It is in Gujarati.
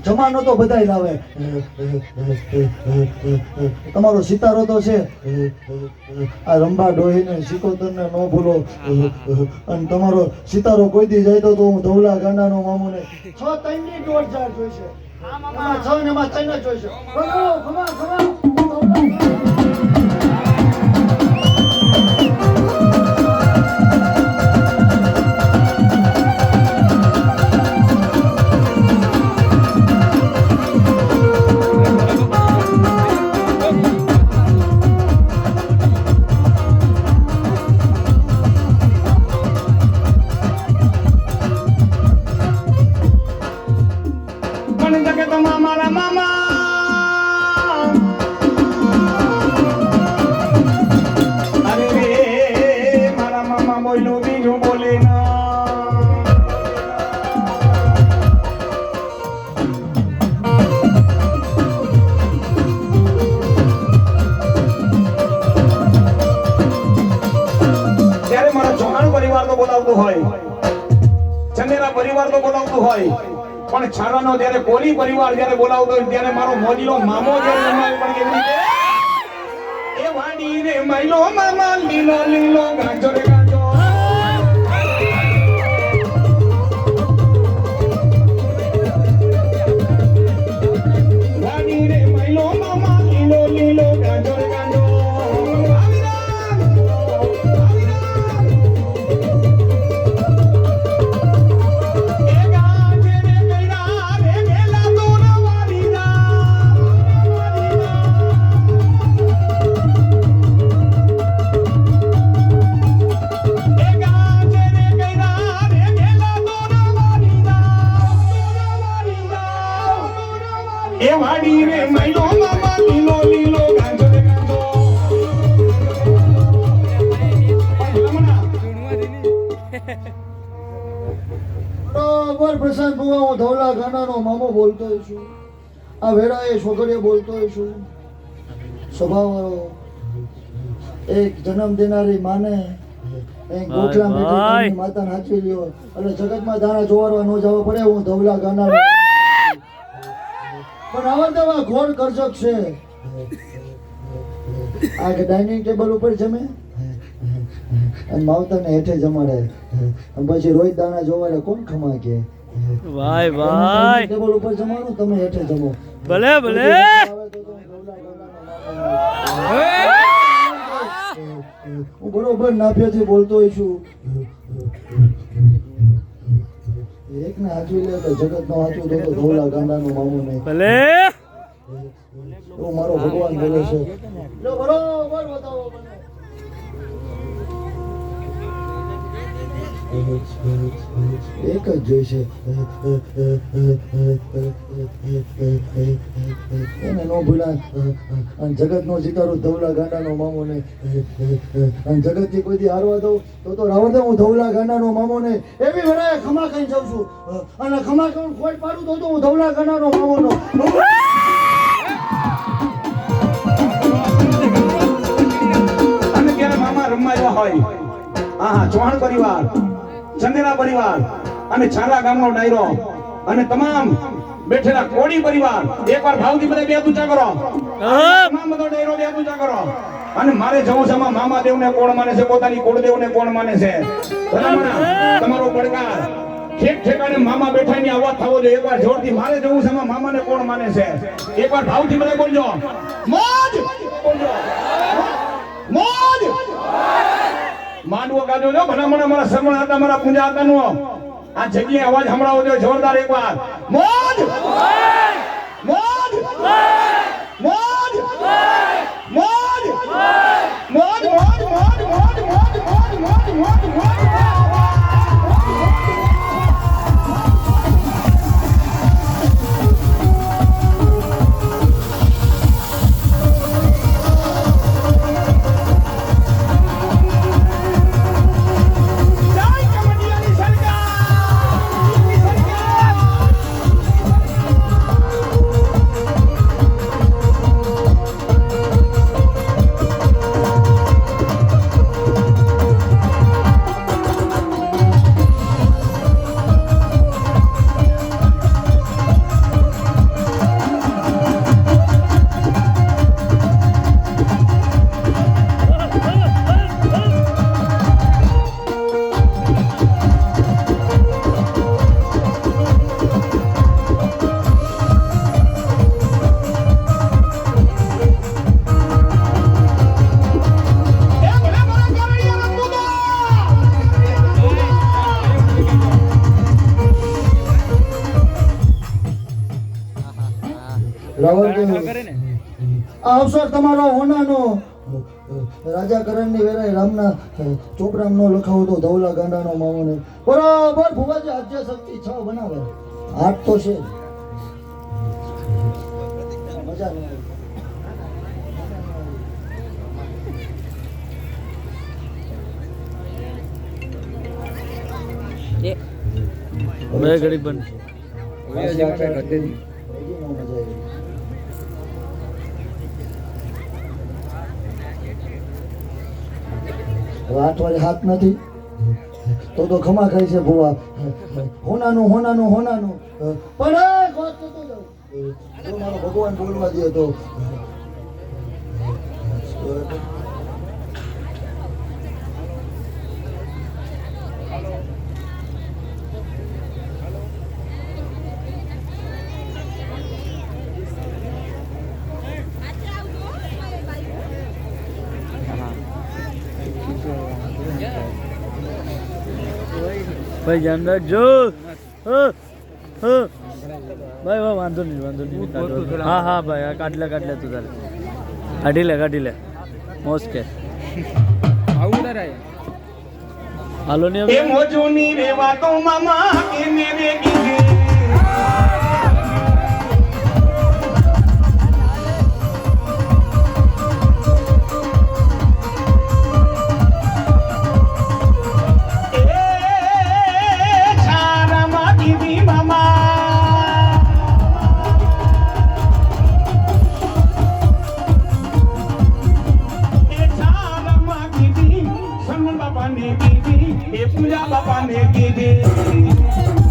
જમાનો તો બધાય લાવે. તમારો સિતારો તો છે. આ રંભા ડોહીને સિકોતરને ન ભૂલો. અને તમારો સિતારો કોઈ દી જાય તો હું ધવલા ગાંડાનો મામુને 6 3 ની દોઢ જાર જોઈશે. એમાં 6 ને એમાં 3 જ જોઈશે. પરિવાર તો બોલાવતું હોય પણ છારાનો જ્યારે કોલી પરિવાર જ્યારે બોલાવતો હોય ત્યારે મારો મોજીલો મામો જ્યારે જમાય પણ કેવી રીતે એ વાડી રે માઈલો મામા લીલો લીલો ગાંજો રે ગાંજો વાડી રે માઈલો મામા લીલો લીલો ગાંજો રે ગાંજો પ્રશાંત બુવા હું ધવલા ગાંડાનો મામો બોલતો છું. આ વેળાએ છોકરીઓ બોલતો છું. સ્વભાવવાળો એક જન્મ દેનારી માને એક ગોખલા બેઠી માતાને હાચવી લ્યો એટલે જગતમાં દાણા જોવારવા ન જવા પડે. હું ધવલા ગાંડાનો પણ આવડતા ઘોર કરજક છે. આ કે ડાઇનિંગ ટેબલ ઉપર જમે અને માવતરને હેઠે જમાડે પછી રોજ દાણા જોવાડે. કોણ ખમા કે ભાઈ ભાઈ ટેબલ ઉપર જમવાનું તમે હેઠે જમો. ભલે ભલે હું બરોબર નાફિયાથી બોલતો હોય છું. એક ને હાચવી લે તો જગત નો હાચું તો ધોલા ગાંડાનો મામો નહીં. ભલે એવું મારો ભગવાન બોલે છે. બરોબર બતાવો મને. એક જ જોઈશે એને નો ભૂલા. જગત નો સિતારો ધવલા ગાંડાનો મામો ને જગત થી કોઈ દી હારવા દઉં તો રાવણ દે. હું ધવલા ગાંડાનો મામો ને એવી વેળાએ ખમા ખાઈ જાઉં છું અને ખમા ખાઈને ખોટ પાડું તો હું ધવલા ગાંડાનો મામો નો. અને ત્યારે મામા રમવા હોય હા ચૌહાણ પરિવાર ચંદેલા પરિવાર અને છારા ગામનો ડાયરો અને તમામ બેઠેલા કોડી પરિવાર એકવાર ભાવથી બધા બે ઊંચા કરો. તમામ બધો ડાયરો બે ઊંચા કરો. અને મારે જવું છે મામા દેવને કોણ માને છે, પોતાની કુળદેવને કોણ માને છે. તમારો પડકાર ઠેક ઠેકાણે મામા બેઠાની અવાજ થવો જોઈએ. એકવાર જોરથી મારે જવું છે મામાને કોણ માને છે. એકવાર ભાવથી બધા બોલજો મોજ બોલજો મોજ. માંડવો ગાજો જો ભલામણ અમારા શ્રવણ હતા અમારા પૂજા હતા નો આ જગ્યાએ અવાજ સંભળાવો જોઈએ જોરદાર એકવાર મોજ મોજ મોજ મોજ મોજ મોજ મોજ મોજ મોજ મોજ મોજ મોજ રાવણ આ અવસર તમારો હોનાનો રાજા કરણની વેરાય રામના ચોપડામ નો લખાવો તો ધવલા ગાંડાનો મામો બરાબર ભુવાજી આદ્ય શક્તિ 6 બનાવે 8 તો છે મજા નહીં બે ઘડી બંધ આઠ વાગે હાથ નથી તો ખમા ખાય છે ભુવા હોનાનું પણ એક વાત કહેતો જાઉં. જો મારો ભગવાન બોલવા દે તો ભાઈ ધ્યાન રાખજો ભાઈ વાંધો નહીં હા ભાઈ આ કાઢ લે તું તારે કાઢી લે મોસ કે હાલો ને એ મોજોની રે વાતો મામા કે મેરે ગીગે પૂજા બાપા ને કીધી